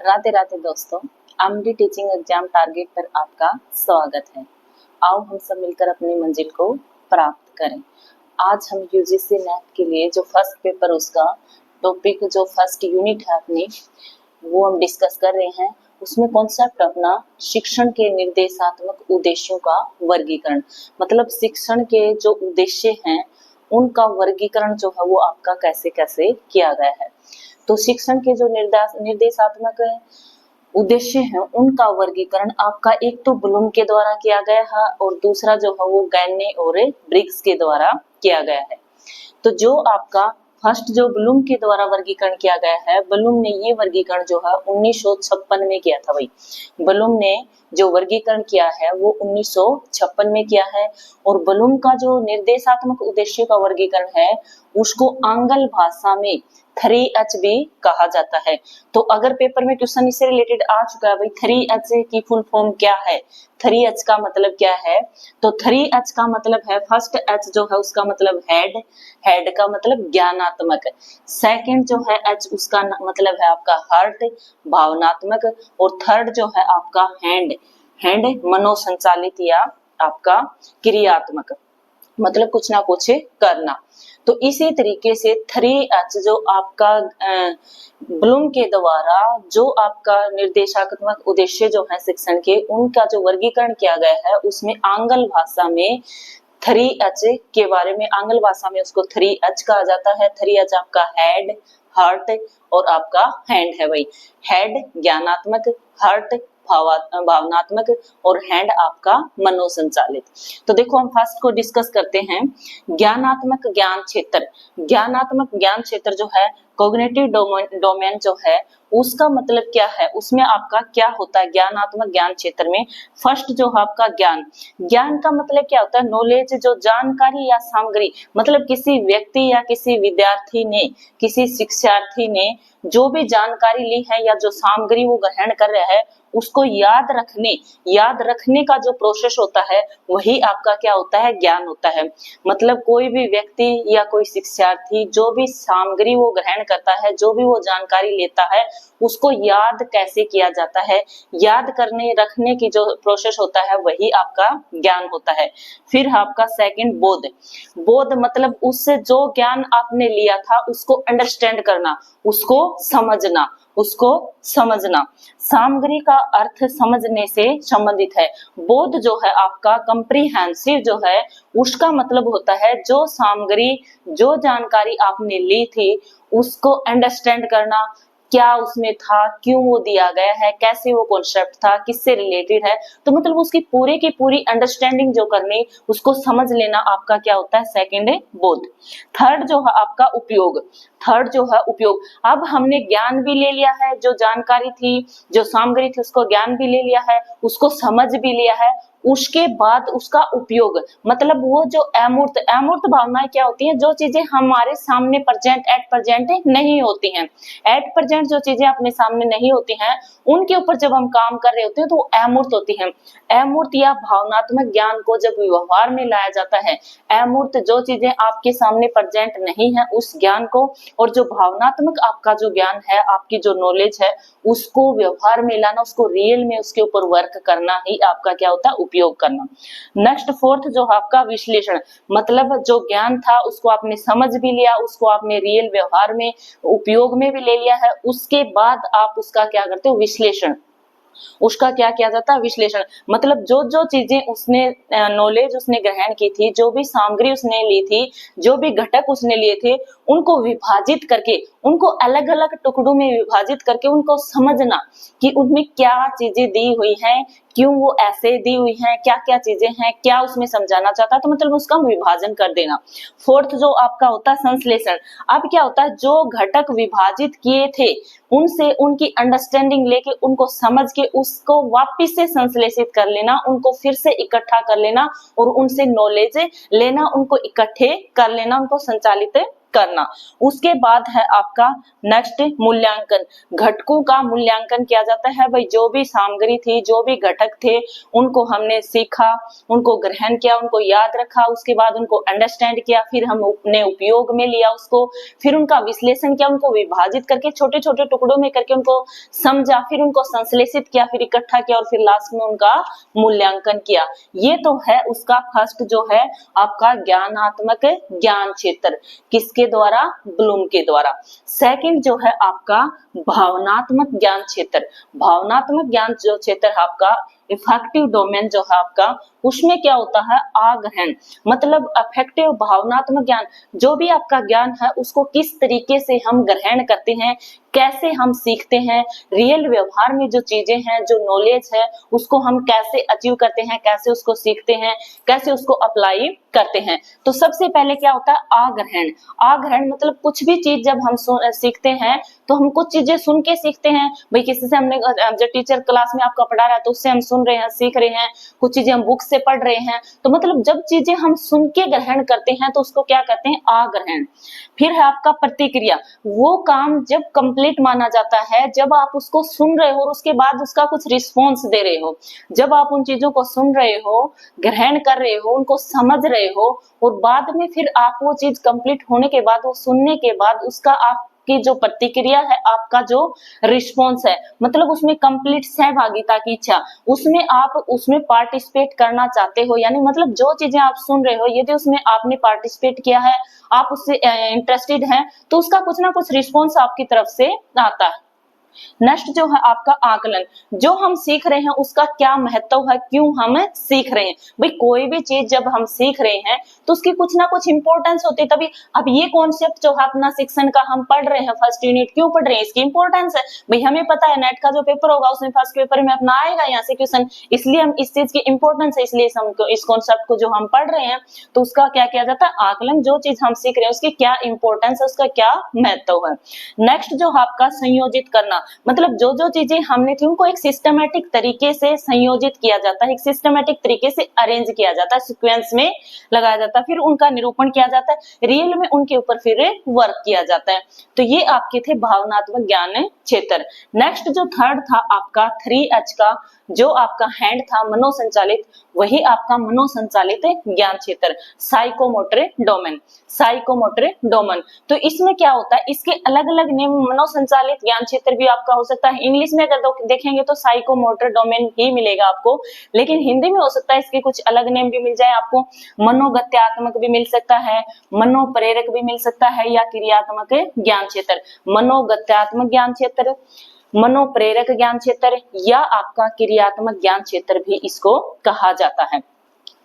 राधे राधे दोस्तों, आमडी teaching exam target पर आपका स्वागत है। आओ हम सब मिलकर अपनी मंजिल को प्राप्त करें। आज हम यूजीसी नेट के लिए जो फर्स्ट पेपर उसका टॉपिक जो फर्स्ट यूनिट है अपनी वो हम डिस्कस कर रहे हैं। उसमें कॉन्सेप्ट अपना शिक्षण के निर्देशात्मक उद्देश्यों का वर्गीकरण, मतलब शिक्षण के जो उद्देश्य हैं उनका वर्गीकरण जो है वो आपका कैसे कैसे किया गया है। तो शिक्षण के जो निर्देशात्मक उद्देश्य हैं उनका वर्गीकरण आपका एक तो ब्लूम के द्वारा किया गया है और दूसरा जो है वो गैने और ब्रिग्स के द्वारा किया गया है। तो जो आपका फर्स्ट जो ब्लूम के द्वारा वर्गीकरण किया गया है, ब्लूम ने ये वर्गीकरण जो है 1956 में किया था। भाई ब्लूम ने जो वर्गीकरण किया है वो 1956 में किया है और ब्लूम का जो निर्देशात्मक उद्देश्य का वर्गीकरण है उसको आंग्ल भाषा में 3H भी कहा जाता है। तो अगर पेपर में क्वेश्चन इससे रिलेटेड आ चुका है भाई 3H की फुल फॉर्म क्या है, 3H का मतलब क्या है, तो 3H का मतलब है फर्स्ट H जो है उसका मतलब हेड, हेड का मतलब ज्ञानात्मक, सेकंड जो है H उसका मतलब है आपका हार्ट भावनात्मक और थर्ड जो है आपका हैंड, हैंड मनोसंचालित या आपका क्रियात्मक, मतलब कुछ ना कुछ करना। तो इसी तरीके से 3H जो आपका ब्लूम के द्वारा जो आपका निर्देशात्मक उद्देश्य जो है शिक्षण के उनका जो वर्गीकरण किया गया है उसमें आंग्ल भाषा में 3H के बारे में, आंग्ल भाषा में उसको 3H कहा जाता है। 3H आपका हेड, हार्ट और आपका हैंड है। भाई हेड ज्ञानात्मक, हार्ट भावनात्मक और हैंड आपका मनोसंचालित। तो देखो हम फर्स्ट को डिस्कस करते हैं। ज्ञानात्मक ज्ञान क्षेत्र, ज्ञानात्मक ज्ञान क्षेत्र जो है कॉग्निटिव डोमेन जो है उसका मतलब क्या है, उसमें आपका क्या होता है ज्ञानात्मक ज्ञान क्षेत्र में। फर्स्ट जो आपका ज्ञान, ज्ञान का मतलब क्या होता है, नॉलेज जो जानकारी या सामग्री, मतलब किसी व्यक्ति या किसी विद्यार्थी ने, किसी शिक्षार्थी ने जो भी जानकारी ली है या जो सामग्री वो ग्रहण कर रहा है उसको याद रखने का जो प्रोसेस होता है वही आपका क्या होता है, ज्ञान होता है। मतलब कोई भी व्यक्ति या कोई शिक्षार्थी जो भी सामग्री वो ग्रहण करता है, जो भी वो जानकारी लेता है उसको याद कैसे किया जाता है, याद करने रखने की जो प्रोसेस होता है वही आपका ज्ञान होता है। फिर आपका सेकंड बोध, बोध मतलब उससे जो ज्ञान आपने लिया था उसको अंडरस्टैंड करना, उसको समझना, उसको समझना। सामग्री का अर्थ समझने से संबंधित है। बोध जो है आपका कंप्रीहेंसिव जो है उसका मतलब होता है जो सामग्री, जो जानकारी आपने ली थी उसको अंडरस्टैंड करना, क्या उसमें था, क्यों वो दिया गया है, कैसे वो कॉन्सेप्ट था, किससे रिलेटेड है, तो मतलब उसकी पूरी की पूरी अंडरस्टैंडिंग जो करनी, उसको समझ लेना आपका क्या होता है, सेकंड है बोध। थर्ड जो है आपका उपयोग, थर्ड जो है उपयोग। अब हमने ज्ञान भी ले लिया है, जो जानकारी थी, जो सामग्री थी उसको ज्ञान भी ले लिया है, उसको समझ भी लिया है, उसके बाद उसका उपयोग, मतलब वो जो अमूर्त, अमूर्त भावनाएं क्या होती हैं, जो चीजें हमारे सामने प्रेजेंट एट प्रेजेंट नहीं होती हैं, एट प्रेजेंट जो चीजें अपने सामने नहीं होती हैं उनके ऊपर जब हम काम कर रहे होते हैं तो वो अमूर्त होती हैं। अमूर्त या भावनात्मक ज्ञान को जब व्यवहार में लाया जाता है, अमूर्त जो चीजें आपके सामने प्रेजेंट नहीं है उस ज्ञान को, और जो भावनात्मक आपका जो ज्ञान है, आपकी जो नॉलेज है उसको व्यवहार में लाना, उसको रियल में उसके ऊपर वर्क करना ही आपका क्या होता है, उपयोग करना। नेक्स्ट फोर्थ जो आपका विश्लेषण, मतलब जो ज्ञान था उसको आपने समझ भी लिया, उसको आपने रियल व्यवहार में उपयोग में भी ले लिया है, उसके बाद आप उसका क्या करते हो, विश्लेषण, उसका क्या किया जाता है, विश्लेषण। मतलब जो जो चीजें उसने नॉलेज उसने ग्रहण की थी, जो भी सामग्री उसने ली थी, जो भी घटक उसने लिए थे उनको विभाजित करके, उनको अलग अलग टुकड़ों में विभाजित करके उनको समझना कि उनमें क्या चीजें दी हुई हैं, क्यों वो ऐसे दी हुई हैं, क्या क्या चीजें हैं, क्या उसमें समझाना चाहता है, तो मतलब उसका विभाजन कर देना। फोर्थ जो आपका होता है संश्लेषण। अब क्या होता है, जो घटक विभाजित किए थे उनसे उनकी अंडरस्टैंडिंग लेके उनको समझ के उसको वापस से संश्लेषित कर लेना, उनको फिर से इकट्ठा कर लेना और उनसे नॉलेज लेना, उनको इकट्ठे कर लेना, उनको संचालित करना। उसके बाद है आपका नेक्स्ट मूल्यांकन। घटकों का मूल्यांकन किया जाता है। भाई जो भी सामग्री थी, जो भी घटक थे, उनको हमने सीखा, उनको ग्रहण किया, उनको याद रखा, उसके बाद उनको अंडरस्टैंड किया, फिर हम अपने उपयोग में लिया उसको, फिर उनका विश्लेषण किया, उनको विभाजित करके छोटे छोटे टुकड़ों में करके उनको समझा, फिर उनको संश्लेषित किया, फिर इकट्ठा किया और फिर लास्ट में उनका मूल्यांकन किया। ये तो है उसका फर्स्ट जो है आपका ज्ञानात्मक ज्ञान क्षेत्र, किसके द्वारा? ब्लूम के द्वारा। सेकंड जो है आपका भावनात्मक ज्ञान क्षेत्र। भावनात्मक ज्ञान जो क्षेत्र है आपका, इफेक्टिव डोमेन जो है आपका, उसमें क्या होता है? आग्रहण, मतलब अफेक्टिव भावनात्मक ज्ञान, जो भी आपका ज्ञान है उसको किस तरीके से हम ग्रहण करते हैं, कैसे हम सीखते हैं, रियल व्यवहार में जो चीजें हैं, जो नॉलेज है, उसको हम कैसे अचीव करते हैं, कैसे उसको सीखते हैं, कैसे उसको अप्लाई करते हैं। तो सबसे पहले क्या होता है? आग्रहण। आग्रहण मतलब कुछ भी चीज जब हम सीखते हैं तो हम कुछ चीजें सुन के सीखते हैं। भाई किसी से हमने, जब टीचर क्लास में आपका पढ़ा रहा है तो उससे हम सुन रहे हैं, सीख रहे हैं, कुछ चीजें हम बुक से पढ़ रहे हैं, तो मतलब जब चीजें हम सुन के ग्रहण करते हैं तो उसको क्या कहते हैं? आग्रहण। फिर है आपका प्रतिक्रिया। वो काम जब कंप्लीट माना जाता है जब आप उसको सुन रहे हो और उसके बाद उसका कुछ रिस्पॉन्स दे रहे हो। जब आप उन चीजों को सुन रहे हो, ग्रहण कर रहे हो, उनको समझ रहे हो और बाद में फिर आप वो चीज कंप्लीट होने के बाद, वो सुनने के बाद उसका आप की जो प्रतिक्रिया है, आपका जो रिस्पॉन्स है, मतलब उसमें कंप्लीट सहभागिता की इच्छा, उसमें आप उसमें पार्टिसिपेट करना चाहते हो, यानी मतलब जो चीजें आप सुन रहे हो यदि उसमें आपने पार्टिसिपेट किया है, आप उससे इंटरेस्टेड हैं, तो उसका कुछ ना कुछ रिस्पॉन्स आपकी तरफ से आता है। नेक्स्ट जो है आपका आकलन। जो हम सीख रहे हैं उसका क्या महत्व है, क्यों हम सीख रहे हैं। भाई कोई भी चीज जब हम सीख रहे हैं तो उसकी कुछ ना कुछ इंपॉर्टेंस होती है तभी। अब ये कॉन्सेप्ट जो है अपना शिक्षण का हम पढ़ रहे हैं, फर्स्ट यूनिट क्यों पढ़ रहे हैं, इसकी इंपॉर्टेंस है। भाई हमें पता है नेट का जो पेपर होगा उसमें फर्स्ट पेपर में अपना आएगा यहाँ से क्वेश्चन, इसलिए हम इस चीज की इंपॉर्टेंस है, इसलिए हम इस कॉन्सेप्ट को जो हम पढ़ रहे हैं तो उसका क्या किया जाता है? आकलन। जो चीज हम सीख रहे हैं उसकी क्या इंपॉर्टेंस है, उसका क्या महत्व है। नेक्स्ट जो आपका संयोजित करना, मतलब जो जो चीजें हमने थी उनको एक सिस्टमैटिक तरीके से संयोजित किया जाता है, एक सिस्टमैटिक तरीके से अरेंज किया जाता है, सीक्वेंस में लगाया जाता है, फिर उनका निरूपण किया जाता है, रियल में उनके ऊपर फिर वर्क किया जाता है। तो ये आपके थे भावनात्मक ज्ञान क्षेत्र। नेक्स्ट जो थर्ड था आपका 3H का, जो आपका हैंड था मनोसंचालित, वही आपका मनोसंचालित ज्ञान क्षेत्र, साइकोमोटर डोमेन। साइकोमोटर डोमेन, तो इसमें क्या होता है? इसके अलग अलग नेम मनोसंचालित ज्ञान क्षेत्र भी आपका हो सकता है। इंग्लिश में अगर देखेंगे तो साइकोमोटर डोमेन ही मिलेगा आपको, लेकिन हिंदी में हो सकता है इसके कुछ अलग नेम भी मिल जाए आपको। मनोगत्यात्मक भी मिल सकता है, मनोप्रेरक भी मिल सकता है, या क्रियात्मक ज्ञान क्षेत्र। मनोगत्यात्मक ज्ञान क्षेत्र, मनोप्रेरक ज्ञान क्षेत्र, या आपका क्रियात्मक ज्ञान क्षेत्र भी इसको कहा जाता है।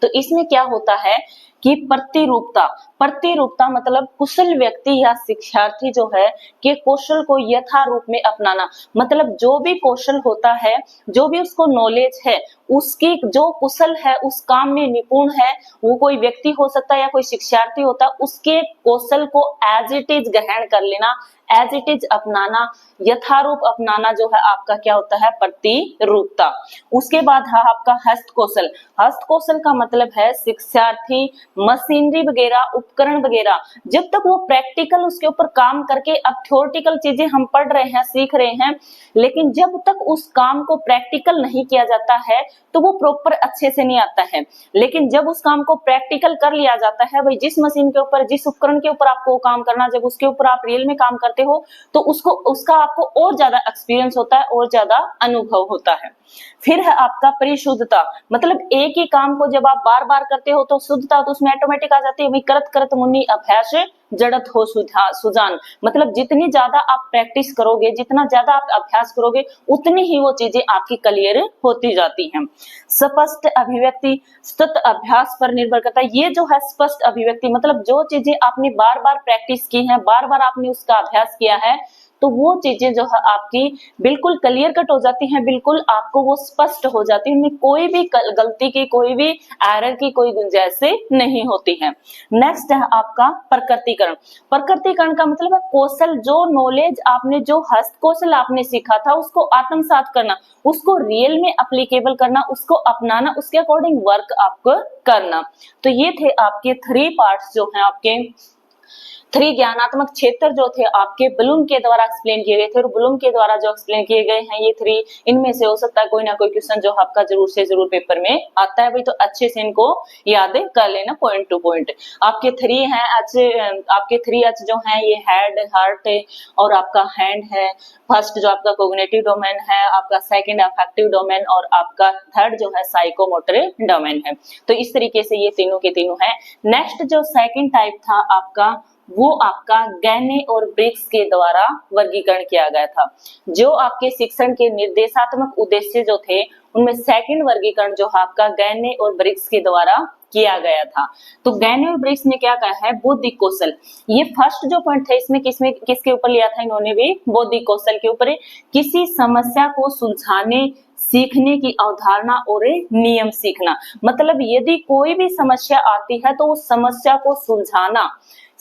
तो इसमें क्या होता है कि प्रतिरूपता। प्रतिरूपता मतलब कुशल व्यक्ति या शिक्षार्थी जो है कि कौशल को यथारूप में अपनाना, मतलब जो भी कौशल होता है, जो भी उसको नॉलेज है, उसकी जो कुशल है, उस काम में निपुण है, वो कोई व्यक्ति हो सकता है या कोई शिक्षार्थी होता है, उसके कौशल को एज इट इज ग्रहण कर लेना, एज इट इज अपनाना, यथारूप अपनाना जो है आपका क्या होता है? प्रतिरूपता। उसके बाद है आपका हस्त कौशल। हस्त कौशल का मतलब है शिक्षार्थी मशीनरी वगैरह, उपकरण वगैरह, जब तक वो प्रैक्टिकल उसके ऊपर काम करके, अब थ्योरेटिकल चीजें हम पढ़ रहे हैं, सीख रहे हैं, लेकिन जब तक उस काम को प्रैक्टिकल नहीं किया जाता है तो वो प्रॉपर अच्छे से नहीं आता है। लेकिन जब उस काम को प्रैक्टिकल कर लिया जाता है, भाई जिस मशीन के ऊपर, जिस उपकरण के ऊपर आपको काम करना, जब उसके ऊपर आप रियल में काम करते हो तो उसको, उसका आपको और ज्यादा एक्सपीरियंस होता है, और ज्यादा अनुभव होता है। फिर है आपका परिशुद्धता, मतलब एक ही काम को जब आप बार बार करते हो तो शुद्धता तो उसमें ऑटोमेटिक आ जाती है। भाई करत करत मुनि अभ्यास जड़त हो सुजान, मतलब जितनी ज्यादा आप प्रैक्टिस करोगे, जितना ज्यादा आप अभ्यास करोगे, उतनी ही वो चीजें आपकी क्लियर होती जाती हैं। स्पष्ट अभिव्यक्ति, सतत अभ्यास पर निर्भर करता है। ये जो है स्पष्ट अभिव्यक्ति, मतलब जो चीजें आपने बार बार प्रैक्टिस की है, बार बार आपने उसका अभ्यास किया है, तो वो चीजें जो है आपकी बिल्कुल क्लियर कट हो जाती हैं, बिल्कुल आपको वो स्पष्ट हो जाती है, उनमें कोई भी गलती की, कोई भी एरर की कोई गुंजाइश नहीं होती है। नेक्स्ट है आपका प्रकृतिकरण। प्रकृतिकरण का मतलब है कौशल, जो नॉलेज आपने, जो हस्त कौशल आपने सीखा था उसको आत्मसात करना, उसको रियल में एप्लीकेबल करना, उसको अपनाना, उसके अकॉर्डिंग वर्क आपको करना। तो ये थे आपके 3 पार्ट्स जो हैं आपके 3 ज्ञानात्मक क्षेत्र जो थे आपके ब्लूम के द्वारा एक्सप्लेन किए गए थे, और ब्लूम के द्वारा जो एक्सप्लेन किए गए हैं ये 3, इनमें से हो सकता है कोई ना कोई क्वेश्चन जो आपका जरूर से जरूर पेपर में आता है भाई, तो अच्छे से इनको याद कर लेना पॉइंट टू पॉइंट। आपके 3 हैं आपके 3 एच जो हैं ये हेड, हार्ट और आपका हैंड है। फर्स्ट जो आपका कोग्निटिव डोमेन है, आपका सेकंड अफेक्टिव डोमेन और आपका थर्ड जो है साइकोमोटर डोमेन है। तो इस तरीके से ये तीनों के तीनों हैं। नेक्स्ट जो सेकंड टाइप था आपका, वो आपका गैने और ब्रिग्स के द्वारा वर्गीकरण किया गया था। जो आपके शिक्षण के निर्देशात्मक उद्देश्य जो थे, उनमें सेकंड वर्गीकरण जो आपका गैने और ब्रिग्स के द्वारा किया गया था। तो गैने और ब्रिग्स ने क्या कहा है, बौद्धिक कौशल। ये फर्स्ट जो पॉइंट था इसमें किसके ऊपर लिया था इन्होंने भी, बौद्धिक कौशल के ऊपर। किसी समस्या को सुलझाने सीखने की अवधारणा और नियम सीखना, मतलब यदि कोई भी समस्या आती है तो उस समस्या को सुलझाना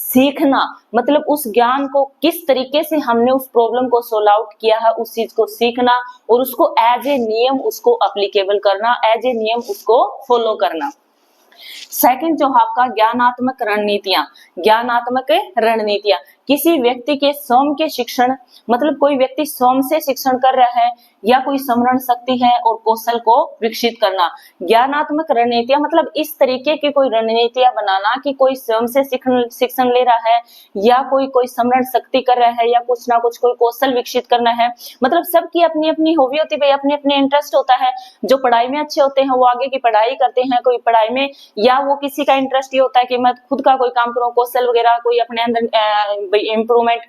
सीखना, मतलब उस ज्ञान को किस तरीके से हमने उस प्रॉब्लम को सोल्व आउट किया है उस चीज को सीखना, और उसको एज ए नियम उसको अप्लीकेबल करना, एज ए नियम उसको फॉलो करना। सेकंड जो आपका ज्ञानात्मक रणनीतियां, ज्ञानात्मक रणनीतियां किसी व्यक्ति के स्वयं के शिक्षण, मतलब कोई व्यक्ति स्वयं से शिक्षण कर रहा है या कोई स्मरण शक्ति है और कौशल को विकसित करना। ज्ञानात्मक रणनीतियां मतलब इस तरीके की कोई रणनीतियां बनाना कि कोई स्वयं से शिक्षण ले रहा है या कोई स्मरण शक्ति कर रहा है या कुछ ना कुछ कोई कौशल विकसित करना है। मतलब सबकी अपनी अपनी हॉबी होती है, अपने अपने इंटरेस्ट होता है। जो पढ़ाई में अच्छे होते हैं वो आगे की पढ़ाई करते हैं कोई पढ़ाई में, या वो किसी का इंटरेस्ट ये होता है कि मैं खुद का कोई काम करूँ, कौशल वगैरह कोई अपने अंदर इम्प्रूवमेंट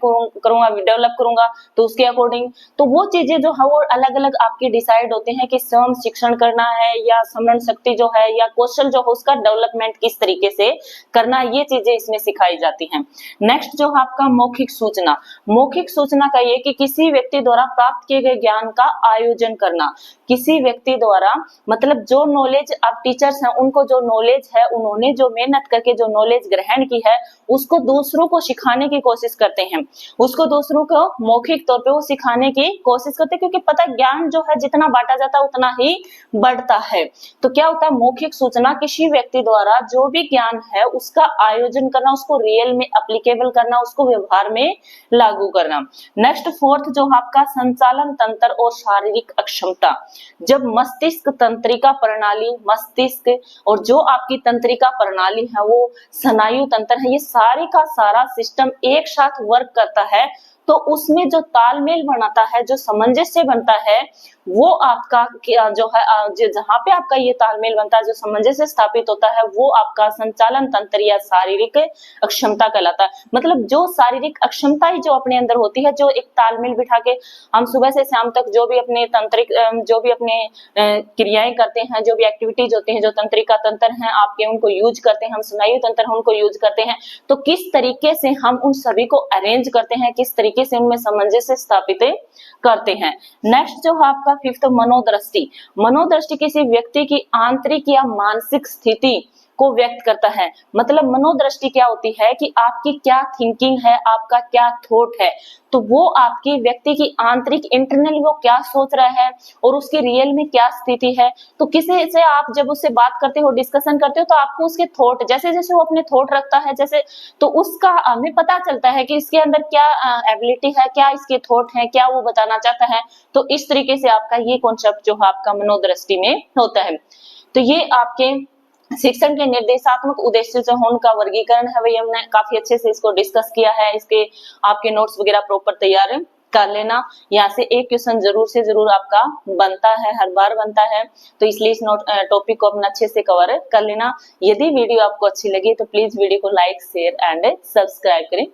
करूंगा, डेवलप करूंगा, तो उसके अकॉर्डिंग तो वो चीजें जो है वो अलग अलग आपके डिसाइड होते हैं कि स्वयं शिक्षण करना है या स्मरण शक्ति जो है या कौशल जो है उसका डेवलपमेंट किस तरीके से करना, ये चीजें इसमें सिखाई जाती हैं। नेक्स्ट जो आपका मौखिक सूचना, मौखिक सूचना का ये कि किसी व्यक्ति द्वारा प्राप्त किए गए ज्ञान का आयोजन करना। किसी व्यक्ति द्वारा मतलब जो नॉलेज अब टीचर्स हैं उनको जो नॉलेज है, उन्होंने जो मेहनत करके जो नॉलेज ग्रहण की है उसको दूसरों को सिखाने की कोशिश करते हैं, उसको दूसरों को मौखिक तौर पे वो सिखाने की कोशिश करते हैं, क्योंकि पता है ज्ञान जो है जितना बांटा जाता है उतना ही बढ़ता है। तो क्या होता है, मौखिक सूचना किसी व्यक्ति द्वारा जो भी ज्ञान है उसका आयोजन करना, उसको रियल में एप्लीकेबल करना, उसको व्यवहार में लागू करना। नेक्स्ट फोर्थ जो आपका संचालन तंत्र और शारीरिक अक्षमता, जब मस्तिष्क तंत्रिका प्रणाली, मस्तिष्क और जो आपकी तंत्रिका प्रणाली है वो स्नायु तंत्र है, ये सारे का सारा सिस्टम एक साथ वर्क करता है, तो उसमें जो तालमेल बनाता है, जो सामंजस्य बनता है, वो आपका जो है जहां पे आपका ये तालमेल बनता है, जो सामंजस्य स्थापित होता है, वो आपका संचालन तंत्र या शारीरिक अक्षमता कहलाता है। मतलब जो शारीरिक अक्षमता ही जो अपने अंदर होती है, जो एक तालमेल बिठा के हम सुबह से शाम तक जो भी अपने तंत्रिक जो भी अपने क्रियाएं करते हैं, जो भी एक्टिविटीज होती हैं, जो तंत्रिका तंत्र हैं आपके, उनको यूज करते हैं, हम स्नायु तंत्र है उनको यूज करते हैं, तो किस तरीके से हम उन सभी को अरेंज करते हैं, किस तरीके से उनमें सामंजस्य स्थापित करते हैं। नेक्स्ट जो आपका फिफ्थ मनोदृष्टि, मनोदृष्टि किसी व्यक्ति की आंतरिक या मानसिक स्थिति को व्यक्त करता है। मतलब मनोदृष्टि क्या होती है कि आपकी क्या थिंकिंग है, आपका क्या थॉट है, तो वो आपकी व्यक्ति की आंतरिक इंटरनल वो क्या सोच रहा है और उसकी रियल में क्या स्थिति है। तो किसी से आप जब उससे बात करते हो, डिस्कशन करते हो, तो आपको उसके थॉट, जैसे जैसे वो अपने थॉट रखता है जैसे, तो उसका हमें पता चलता है कि इसके अंदर क्या एबिलिटी है, क्या इसके थॉट है, क्या वो बताना चाहता है। तो इस तरीके से आपका ये कॉन्सेप्ट जो है आपका मनोदृष्टि में होता है। तो ये आपके शिक्षण के निर्देशात्मक उद्देश्य जो है उनका वर्गीकरण है, वही हमने काफी अच्छे से इसको डिस्कस किया है। इसके आपके नोट्स वगैरह प्रॉपर तैयार कर लेना। यहाँ से एक क्वेश्चन जरूर से जरूर आपका बनता है, हर बार बनता है, तो इसलिए इस टॉपिक को अपना अच्छे से कवर कर लेना। यदि वीडियो आपको अच्छी लगी तो प्लीज वीडियो को लाइक, शेयर एंड सब्सक्राइब करें।